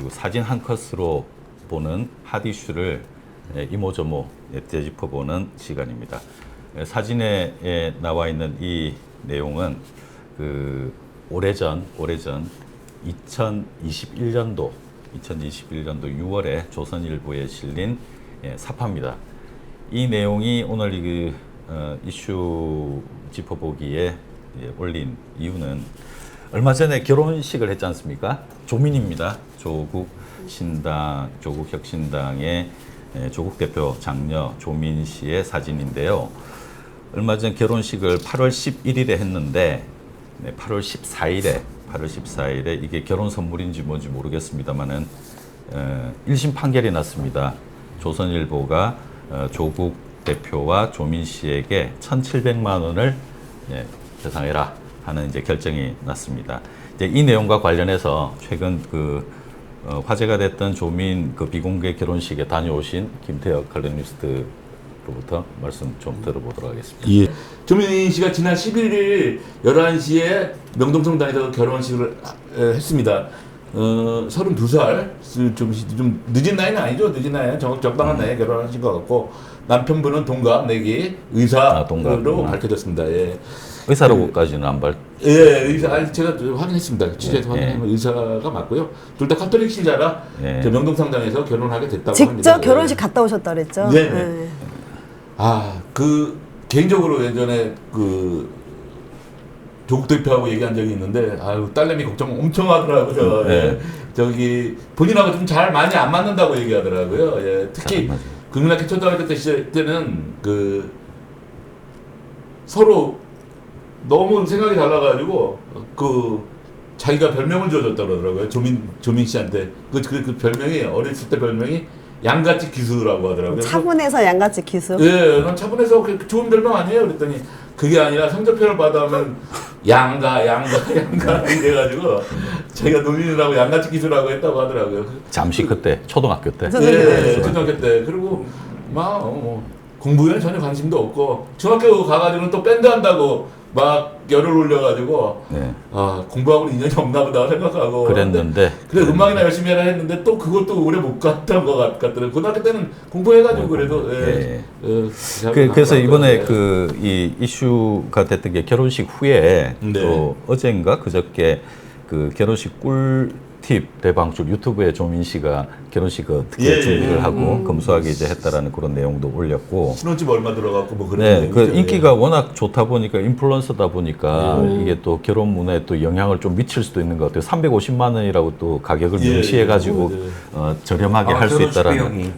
그리고 사진 한 컷으로 보는 핫 이슈를 이모저모 되짚어보는 시간입니다. 사진에 나와 있는 이 내용은 그 오래전 2021년도 6월에 조선일보에 실린 사파입니다. 이 내용이 오늘 이슈 짚어보기에 올린 이유는 얼마 전에 결혼식을 했지 않습니까? 조민입니다. 조국혁신당의 조국 대표 장녀 조민 씨의 사진인데요. 얼마 전 결혼식을 8월 11일에 했는데 8월 14일에 이게 결혼 선물인지 뭔지 모르겠습니다만은 1심 판결이 났습니다. 조선일보가 조국 대표와 조민 씨에게 1,700만 원을 배상해라 하는 이제 결정이 났습니다. 이제 이 내용과 관련해서 최근 화제가 됐던 조민 비공개 결혼식에 다녀오신 김태혁 칼럼니스트로부터 말씀 좀 들어보도록 하겠습니다. 예. 조민 씨가 지난 11일 11시에 명동성당에서 결혼식을 했습니다. 32살, 좀 늦은 나이는 아니죠. 늦은 나이는 적당한 나이에 결혼하신 것 같고, 남편분은 동갑 내기 의사로 밝혀졌습니다. 예. 의사로까지는 안 밝. 예, 의사. 아니 제가 확인했습니다. 취재해서 확인하면 의사가 맞고요. 둘 다 카톨릭 신자라 저 명동성당에서 결혼하게 됐다고 합니다. 직접 결혼식 갔다 오셨다 그랬죠? 네. 네. 개인적으로 예전에 조국 대표하고 얘기한 적이 있는데, 딸내미 걱정 엄청 하더라고요. 예. 본인하고 좀 잘 많이 안 맞는다고 얘기하더라고요. 예. 특히 국민학교 초등학교 때 시절 때는 서로 너무 생각이 달라가지고 자기가 별명을 지어줬다고 그러더라고요. 조민 씨한테 그 별명이 어렸을 때 별명이 양같이 기수라고 하더라고요. 차분해서 양같이 기수? 예, 난 차분해서 좋은 별명 아니에요? 그랬더니 그게 아니라 성적표를 받아오면 양가 이래가지고 자기가 노민이라고 양같이 기수라고 했다고 하더라고요. 잠시 그때 초등학교 때. 예, 초등학교 때. 그리고 공부에는 전혀 관심도 없고 중학교 가가지고는 또 밴드 한다고 막 열을 올려가지고 공부하고는 인연이 없나 보다 생각하고 그랬는데 그래 음악이나 열심히 해라 했는데 또 그것도 오래 못 갔던 것 같더라고요. 고등학교 때는 공부해가지고 그래도 그래서 이번에 이 이슈가 됐던 게 결혼식 후에 또 어젠가 그저께 결혼식 꿀팁 대방출 유튜브에 조민 씨가 결혼식 어떻게 준비를 하고 검소하게 이제 했다라는 그런 내용도 올렸고, 신혼집 얼마 들어갔고 뭐 그런 인기가 워낙 좋다 보니까 인플루언서다 보니까 이게 또 결혼문에 또 영향을 좀 미칠 수도 있는 것 같아요. 350만 원이라고 또 가격을 명시해 가지고 저렴하게 할 수 있다라는.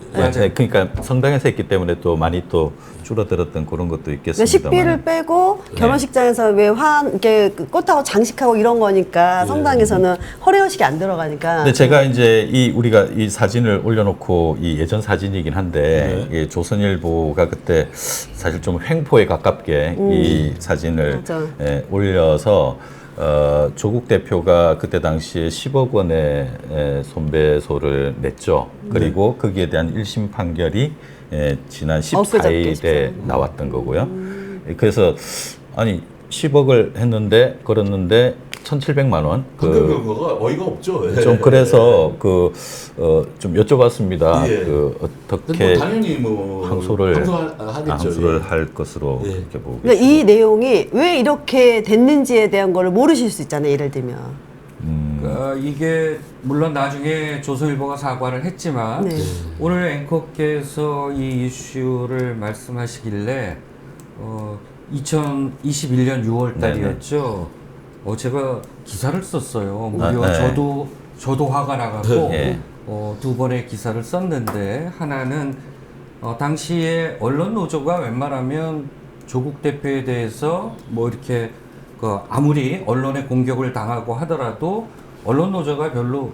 그러니까 성당에서 했기 때문에 또 많이 또 줄어들었던 그런 것도 있겠습니다. 식비를 빼고 결혼식장에서 이렇게 꽃하고 장식하고 이런 거니까 성당에서는 허례허식이 안 들어가니까. 근데 제가 이제 우리가 이 사진을 올려놓고 이 예전 사진이긴 한데 이 조선일보가 그때 사실 좀 횡포에 가깝게 이 사진을 올려서 조국 대표가 그때 당시에 10억 원의 손배소를 냈죠. 그리고 거기에 대한 1심 판결이 지난 14일에 나왔던 거고요. 그래서 10억을 걸었는데 1,700만 원. 그거가 어이가 없죠. 좀 그래서 좀 여쭤봤습니다. 어떻게 당연히 항소를 하겠죠. 할 것으로 이렇게 보고. 그러니까 이 내용이 왜 이렇게 됐는지에 대한 거를 모르실 수 있잖아요. 예를 들면. 그러니까 이게 물론 나중에 조선일보가 사과를 했지만 오늘 앵커께서 이 이슈를 말씀하시길래 2021년 6월 달이었죠. 제가 기사를 썼어요. 무려 저도 화가 나가고 두 번의 기사를 썼는데, 하나는 당시에 언론 노조가 웬만하면 조국 대표에 대해서 이렇게 아무리 언론에 공격을 당하고 하더라도 언론 노조가 별로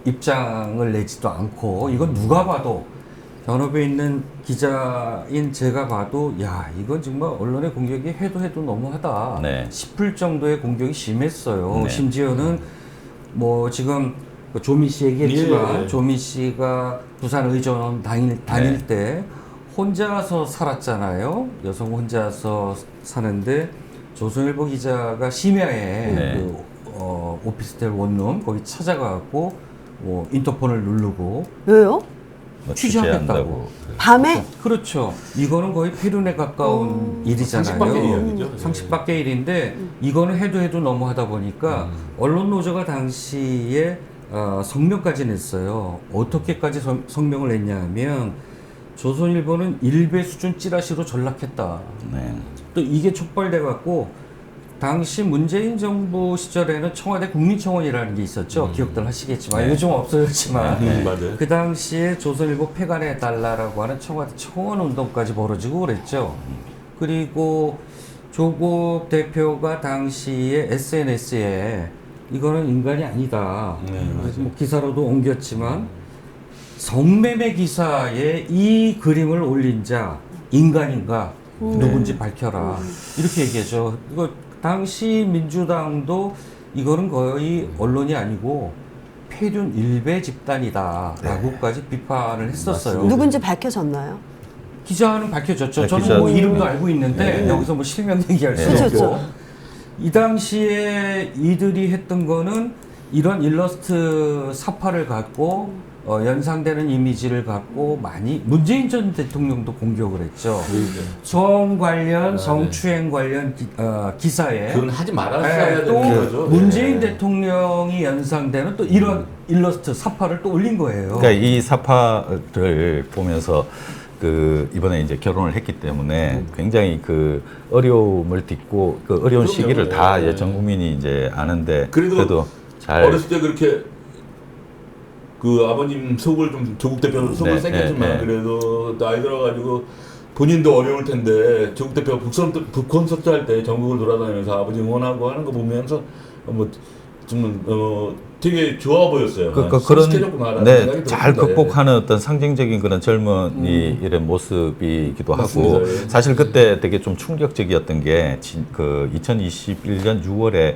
입장을 내지도 않고, 이건 누가 봐도 현업에 있는 기자인 제가 봐도 이건 정말 언론의 공격이 해도 너무하다 싶을 정도의 공격이 심했어요. 심지어는 지금 조민 씨 얘기했지만 조민 씨가 부산 의전 다닐 때 혼자서 살았잖아요. 여성 혼자서 사는데 조선일보 기자가 심야에 오피스텔 원룸 거기 찾아가고 인터폰을 누르고 왜요? 뭐 취재한다고. 밤에? 그렇죠. 이거는 거의 필연에 가까운 일이잖아요. 상식 밖의 일이죠. 상식 밖의 일인데 이거는 해도 너무하다 보니까 언론 노조가 당시에 성명까지 냈어요. 어떻게까지 성명을 냈냐면 조선일보는 일베 수준 찌라시로 전락했다. 네. 또 이게 촉발돼 갖고 당시 문재인 정부 시절에는 청와대 국민청원이라는 게 있었죠. 기억들 하시겠지만 요즘 없어졌지만 맞아요. 그 당시에 조선일보 폐간해 달라라고 하는 청와대 청원 운동까지 벌어지고 그랬죠. 그리고 조국 대표가 당시에 SNS에 이거는 인간이 아니다. 뭐 기사로도 옮겼지만 성매매 기사에 이 그림을 올린 자 인간인가 누군지 밝혀라 이렇게 얘기하죠. 이거 당시 민주당도 이거는 거의 언론이 아니고 폐륜 일베 집단이다라고까지 비판을 했었어요. 누군지 밝혀졌나요? 기자는 밝혀졌죠. 네, 저는 기자 뭐 이름도 네. 알고 있는데 네. 여기서 뭐 실명 얘기할 수 그렇죠, 없고 그렇죠. 이 당시에 이들이 했던 거는 이런 일러스트 사파를 갖고 연상되는 이미지를 갖고 많이 문재인 전 대통령도 공격을 했죠. 성 관련, 성추행 관련 기사에 그건 하지 말았어야 또 되는 거죠. 문재인 대통령이 연상되는 또 이런 일러스트 사파를 또 올린 거예요. 그러니까 이 사파를 보면서 그 이번에 이제 결혼을 했기 때문에 굉장히 그 어려움을 딛고 그 어려운 그럼요. 시기를 다 네. 전 국민이 이제 아는데 그래도 잘 어렸을 때 그렇게 그 아버님 속을 좀 조국 대표 속을 네, 생겼지만 네, 네. 그래도 나이 들어가지고 본인도 어려울 텐데 조국 대표 북 콘서트 할 때 전국을 돌아다니면서 아버지 응원하고 하는 거 보면서 뭐 정말 되게 좋아 보였어요. 그러니까 성숙해졌구나라는 그런 생각이 잘 들었는데. 극복하는 어떤 상징적인 그런 젊은이 이런 모습이기도 맞습니다. 하고 예. 사실 그때 되게 좀 충격적이었던 게 그 2021년 6월에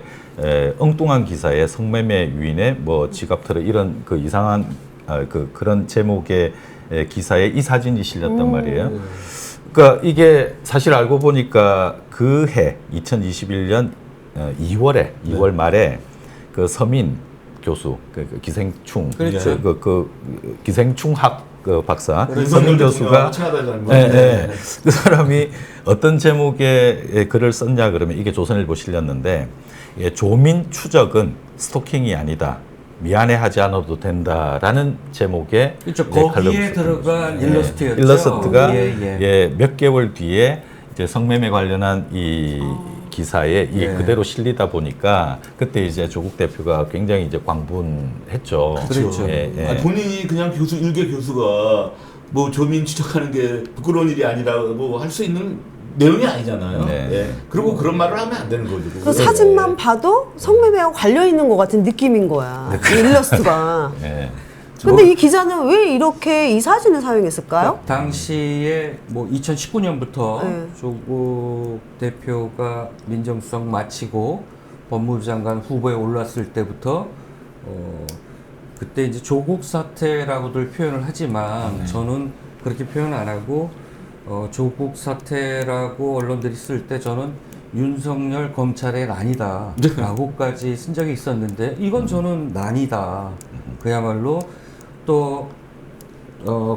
엉뚱한 기사에 성매매 유인에 뭐 지갑 털어 이런 그 이상한 그런 제목의 기사에 이 사진이 실렸단 말이에요. 그러니까 이게 사실 알고 보니까 그 해 2021년 2월 말에 그 서민 교수, 그 기생충, 그렇죠. 그 기생충학 그 박사 윤석열 서민 대통령하고 교수가 친하다는 거. 그 사람이 어떤 제목의 글을 썼냐 그러면 이게 조선일보 실렸는데 조민 추적은 스토킹이 아니다. 미안해하지 않아도 된다라는 제목의 그렇죠. 칼럼을 거기에 썼던 들어간 거죠. 일러스트였죠. 일러스트가 예. 몇 개월 뒤에 이제 성매매 관련한 이 기사에 이게 예. 그대로 실리다 보니까 그때 이제 조국 대표가 굉장히 이제 광분했죠. 그렇죠. 아니, 본인이 그냥 일개 교수가 뭐 조민 추적하는 게 부끄러운 일이 아니라고 할 수 있는 내용이 아니잖아요. 네. 예. 그리고 그런 말을 하면 안 되는 거죠. 그 사진만 봐도 성매매하고 관련 있는 것 같은 느낌인 거야. 이 일러스트가. 예. 근데 이 기자는 왜 이렇게 이 사진을 사용했을까요? 당시에 뭐 2019년부터 네. 조국 대표가 민정수석 마치고 법무부 장관 후보에 올랐을 때부터 그때 이제 조국 사태라고들 표현을 하지만 저는 그렇게 표현 안 하고 조국 사태라고 언론들이 쓸 때 저는 윤석열 검찰의 난이다 라고까지 쓴 적이 있었는데 이건 저는 난이다. 그야말로 또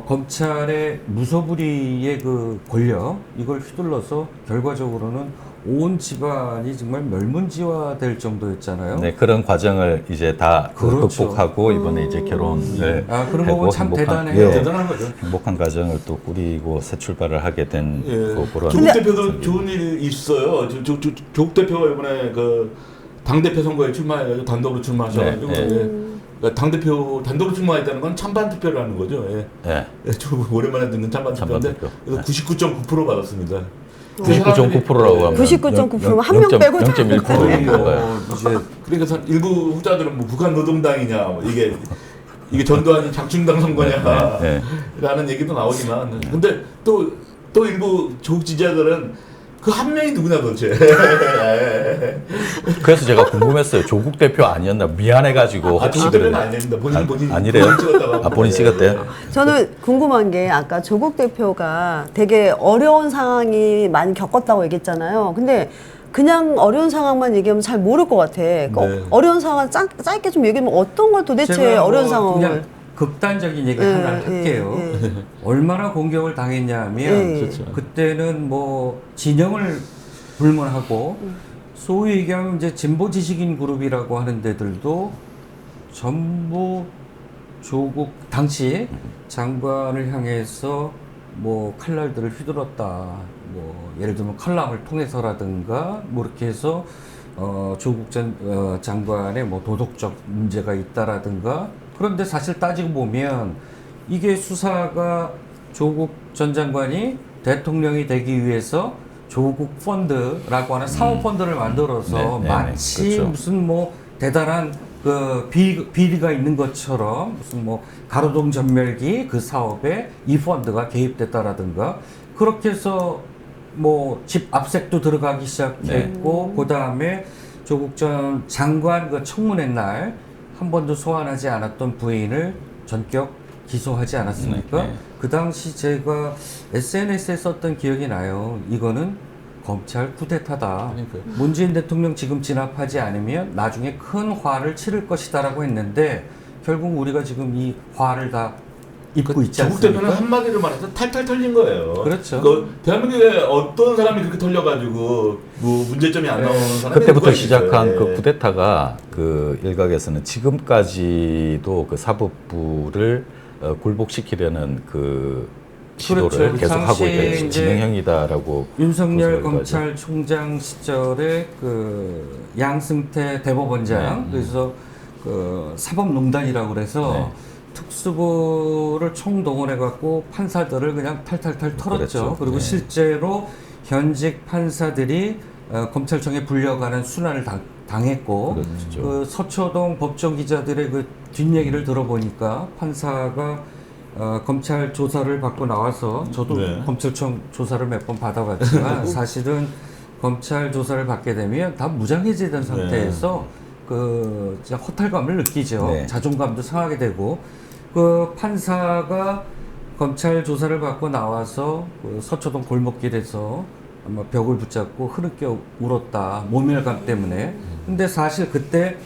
검찰의 무소불위의 그 권력 이걸 휘둘러서 결과적으로는 온 집안이 정말 멸문지화될 정도였잖아요. 네, 그런 과정을 이제 다 그렇죠. 극복하고 이번에 이제 결혼을 그런 거 보면 참 행복한, 대단해요. 예, 대단한 거죠. 행복한 과정을 또 꾸리고 새 출발을 하게 된 예. 그런 조국 대표도 좋은 일이 있어요. 조국 대표가 이번에 그 당대표 선거에 출마해가지고 단독으로 출마하셔가지고 네, 네. 그러니까 당대표 단독으로 출마했다는 건 찬반 투표를 하는 거죠. 예. 예. 좀 오랜만에 듣는 찬반 투표인데 투표. 그래서 99.9% 받았습니다. 99.9%라고 하면 99.9%면 한 명 빼고 0.1%인 건가요? 이제 그러니까 일부 후자들은 뭐 북한 노동당이냐 뭐 이게 전두환이 작중당 선거냐 네, 라는 얘기도 나오지만 근데 또 일부 조국 지지자들은 그 한 명이 누구냐 도대체. 그래서 제가 궁금했어요. 조국 대표 아니었나 미안해가지고 조국 혹시 대표는 그래. 아닙니다. 본인 아니래요? 본인 찍었다고 본인 찍었대요? 저는 궁금한 게 아까 조국 대표가 되게 어려운 상황이 많이 겪었다고 얘기했잖아요. 근데 그냥 어려운 상황만 얘기하면 잘 모를 것 같아. 그러니까 네. 어려운 상황 짧게 좀 얘기하면 어떤 걸 도대체 제가 어려운 뭐 상황을. 그냥 극단적인 얘기 예, 하나 예, 할게요. 예. 얼마나 공격을 당했냐면 예. 그렇죠. 그때는 뭐 진영을 불문하고 소위 얘기하면 이제 진보 지식인 그룹이라고 하는 데들도 전부 조국 당시 장관을 향해서 뭐 칼날들을 휘둘렀다. 뭐 예를 들면 칼럼을 통해서라든가 뭐 이렇게 해서 조국 전 장관의 뭐 도덕적 문제가 있다라든가. 그런데 사실 따지고 보면 이게 수사가 조국 전 장관이 대통령이 되기 위해서 조국 펀드라고 하는 사업 펀드를 만들어서 네, 네, 네. 마치 그렇죠. 무슨 뭐 대단한 그 비리가 있는 것처럼 무슨 뭐 가로등 전멸기 그 사업에 이 펀드가 개입됐다라든가 그렇게 해서 뭐 집 압색도 들어가기 시작했고 그 다음에 조국 전 장관 그 청문회 날 한 번도 소환하지 않았던 부인을 전격 기소하지 않았습니까? 네, 네. 그 당시 제가 SNS에 썼던 기억이 나요. 이거는 검찰 쿠데타다. 그러니까요. 문재인 대통령 지금 진압하지 않으면 나중에 큰 화를 치를 것이다라고 했는데 결국 우리가 지금 이 화를 다 입고 있지 조국 않습니까? 대표는 한마디로 말해서 탈탈 털린 거예요. 그렇죠. 그 대한민국에 어떤 사람이 그렇게 털려가지고 뭐 문제점이 안 나오는 사람이 그때부터 누가 시작한 있겠어요. 그 쿠데타가 그 일각에서는 지금까지도 그 사법부를 굴복시키려는 그 시도를 그렇죠. 계속하고 당시에 있다. 이제 진행형이다라고 윤석열 그 생각을 검찰총장 시절에 그 양승태 대법원장 그래서 그 사법농단이라고 그래서 특수부를 총동원해 갖고 판사들을 그냥 탈탈탈 털었죠. 그랬죠. 그리고 네. 실제로 현직 판사들이 검찰청에 불려가는 순환을 당했고 그렇죠. 그 서초동 법정 기자들의 그 뒷얘기를 들어보니까 판사가 검찰 조사를 받고 나와서 저도 네. 검찰청 조사를 몇 번 받아봤지만 사실은 검찰 조사를 받게 되면 다 무장해제된 상태에서 그 진짜 허탈감을 느끼죠. 네. 자존감도 상하게 되고 그 판사가 검찰 조사를 받고 나와서 그 서초동 골목길에서 아마 벽을 붙잡고 흐느껴 울었다. 모멸감 때문에. 근데 사실 그때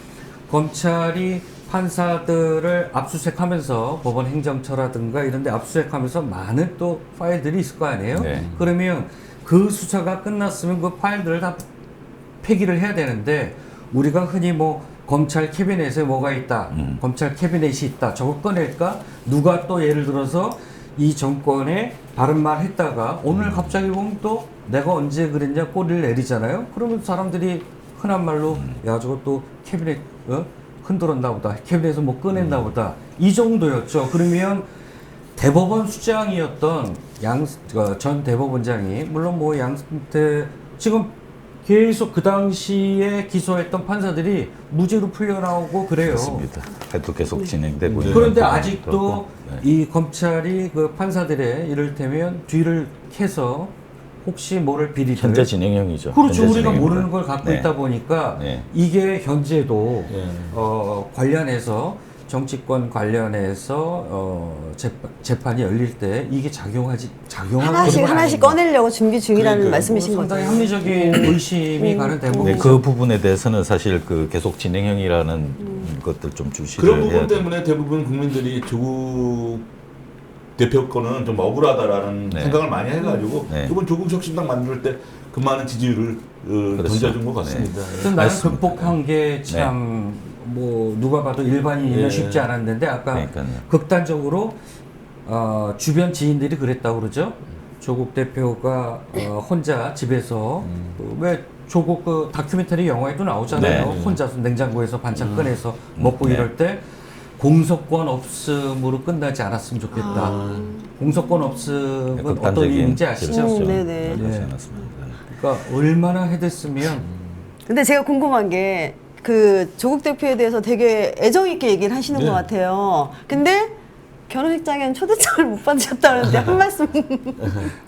검찰이 판사들을 압수수색하면서 법원 행정처라든가 이런 데 압수수색하면서 많은 또 파일들이 있을 거 아니에요? 네. 그러면 그 수사가 끝났으면 그 파일들을 다 폐기를 해야 되는데 우리가 흔히 뭐 검찰 캐비넷에 뭐가 있다, 검찰 캐비넷이 있다, 저거 꺼낼까? 누가 또 예를 들어서 이 정권에 바른 말 했다가 오늘 갑자기 보면 또 내가 언제 그랬냐 꼬리를 내리잖아요. 그러면 사람들이 흔한 말로 야 저거 또 캐비넷 흔들었나 보다, 캐비넷에서 뭐 꺼냈나 보다 이 정도였죠. 그러면 대법원 수장이었던 전 대법원장이 물론 뭐 양승태 지금 계속 그 당시에 기소했던 판사들이 무죄로 풀려나오고 그래요. 그렇습니다. 또 계속 진행되고 있는 그런데 상황도 아직도 그렇고. 이 검찰이 그 판사들의 이를테면 뒤를 캐서 혹시 모를 비리들 현재 진행형이죠. 그렇죠. 현재 우리가 진행형이다. 모르는 걸 갖고 네. 있다 보니까 네. 이게 현재도 네. 관련해서 정치권 관련해서 재판이 열릴 때 이게 작용하고 하나씩 꺼내려고 준비 중이라는 그러니까요. 말씀이신 거죠. 상당히 합리적인 의심이 가는 대목이죠. 네, 그 부분에 대해서는 사실 그 계속 진행형이라는 것들 좀 주시를 그런 해야 부분 돼요. 때문에 대부분 국민들이 조국 대표 거는 좀 억울하다라는 네. 생각을 많이 해가지고 네. 이번 조국 혁신당 만들 때 그 많은 지지율을 던져준 것 같습니다. 그래서 나는 맞습니다. 극복한 게 참 뭐 누가 봐도 일반인이면 예. 쉽지 않았는데 아까 그러니까요. 극단적으로 주변 지인들이 그랬다고 그러죠. 조국 대표가 혼자 집에서 왜 조국 그 다큐멘터리 영화에도 나오잖아요. 네. 혼자서 냉장고에서 반찬 꺼내서 먹고 네. 이럴 때 공소권 없음으로 끝나지 않았으면 좋겠다. 공소권 없음은 어떤 극단적인 의미인지 아시죠? 네네. 그렇지 네. 않았습니다. 그러니까 얼마나 해댔으면 근데 제가 궁금한 게 그 조국 대표에 대해서 되게 애정 있게 얘기를 하시는 네. 것 같아요. 근데 결혼식장에는 초대장을 못 받으셨다는데 한 말씀.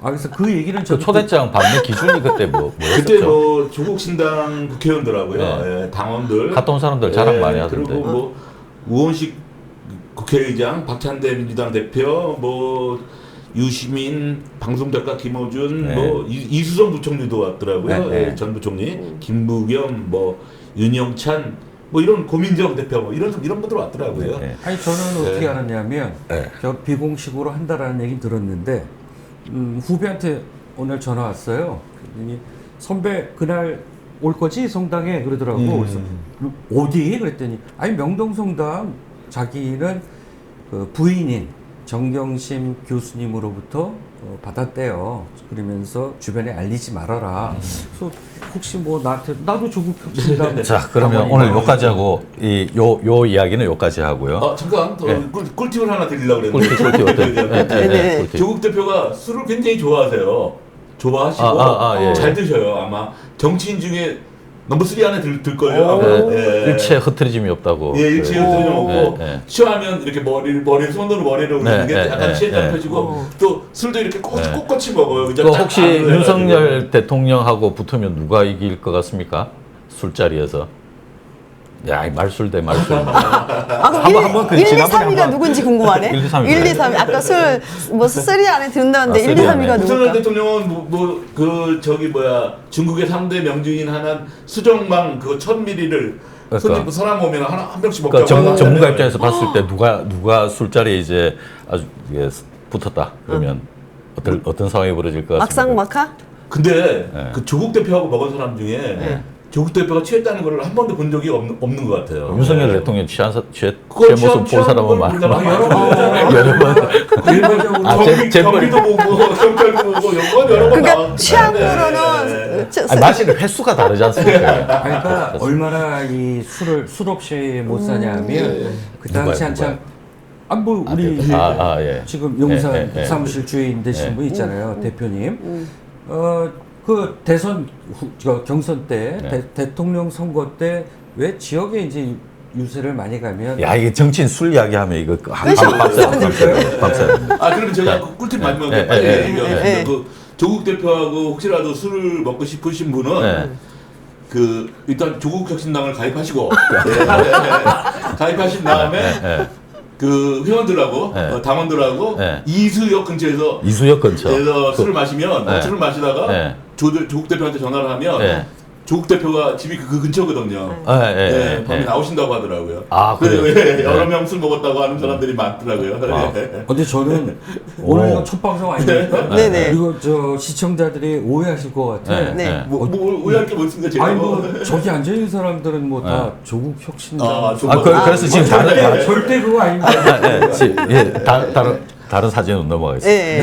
그래서 그 얘기는 그 저도 초대장 받는 기준이 그때 뭐였었죠? 그때 뭐 조국 신당 국회의원들하고요, 네. 예, 당원들, 갔다 온 사람들 자랑 많이 하던데. 그리고 뭐 우원식 국회의장, 박찬대 민주당 대표, 뭐 유시민, 방송작가 김어준, 네. 뭐 이수성 부총리도 왔더라고요. 네, 네. 전 부총리, 김부겸, 뭐 윤영찬, 뭐 이런 고민정 대표, 뭐 이런 분들 왔더라고요. 네. 아니 저는 네. 어떻게 알았냐면 네. 저 비공식으로 한다라는 얘기 들었는데 후배한테 오늘 전화 왔어요. 그랬더니 선배 그날 올 거지 성당에 그러더라고. 그래서 어디? 그랬더니 아니 명동성당 자기는 그 부인인 정경심 교수님으로부터 받았대요. 그러면서 주변에 알리지 말아라. 그래서 혹시 뭐 나한테 나도 조국 혁신당 자, 그러면 오늘 여기까지 하고 요 이야기는 여기까지 하고요. 잠깐 더 네. 꿀팁을 하나 드리려고 그랬는데. 꿀팁 어때? 네, 네, 네. 꿀팁. 조국 대표가 술을 굉장히 좋아하세요. 좋아하시고 예. 잘 드셔요. 아마 정치인 중에 넘버 3 안에 들 거예요. 아마. 네, 일체 흐트러짐이 없다고. 예, 일치에 흐트러짐 없고 네. 취하면 이렇게 손으로 머리를 올리는 게 네, 약간 네, 취했다는 네. 표시고 또 술도 이렇게 꼿꼿이 먹어요. 그죠? 그 쫙 혹시 안으로 해가지고. 윤석열 대통령하고 붙으면 누가 이길 것 같습니까? 술자리에서. 야, 이 말술 대 말술. 아, 한번 그 1, 2, 지난번에 3위가 한번- 누군지 궁금하네. 1, 2, 3위. 1, 2, 3위. 아까 뭐 쓰리 안에 든다는데 아, 1, 2, 쓰리 3위가 안에. 윤석열 누굴까? 대통령은 중국의 3대 명주인 하는 수정망 그 1000ml를 그러니까. 사람 오면 한 병씩 먹자고 그러니까 하잖아요. 전문가 입장에서 봤을 때 누가 술자리에 이제 아주 이게 붙었다 그러면 어떤 상황이 벌어질 것 같습니까? 막상막하? 근데 네. 그 조국 대표하고 먹은 사람 중에 조국 대표가 취했다는 걸 한 번도 본 적이 없는 것 같아요. 윤석열 네. 대통령 취 그거 모습 본 사람은 걸 많아. 본 사람은 여러 많죠. 여러 번. 일반적으로 아, 경기도 보고 경찰도 보고 여러 번 그러니까 나왔는데. 취향으로는 아니, 마시는 횟수가 다르지 않습니까? 그러니까 얼마나 이 술 없이 못 사냐면 그 당시 누가요, 한참 뭐 우리 예. 지금 용산 예, 예, 예. 사무실 주인 되신 분 있잖아요 대표님. 그 대선 경선 때 네. 대통령 선거 때 왜 지역에 이제 유세를 많이 가면 야, 이게 정치인 술 이야기하면 이거 그렇죠. 밤새. 그러면 제가 그 꿀팁 마지막에 네, 빨리 네, 얘기하겠습니다. 네. 그 조국 대표하고 혹시라도 술을 먹고 싶으신 분은 네. 그 일단 조국 혁신당을 가입하시고 가입하신 다음에 그 회원들하고 네. 당원들하고 네. 이수역 근처에서 이수역 근처. 술을 마시면 네. 술을 마시다가 네. 조국 대표한테 전화를 하면 네. 조국 대표가 집이 그 근처거든요. 네, 밤에 나오신다고 하더라고요. 아, 그래서 그래요? 여러 명 술 먹었다고 하는 사람들이 많더라고요. 아. 근데 저는 오늘 이거 첫 방송 아닙니까? 네네. 그리고 저 시청자들이 오해하실 것 같아. 네. 네. 뭐 오해할 게 뭐 있습니까? 제가 아니 뭐 저기 앉아 있는 사람들은 뭐 다 조국 혁신당. 그래서 지금 다른 절대 그거 아닙니다. 다른 사진으로 넘어가겠습니다. 예.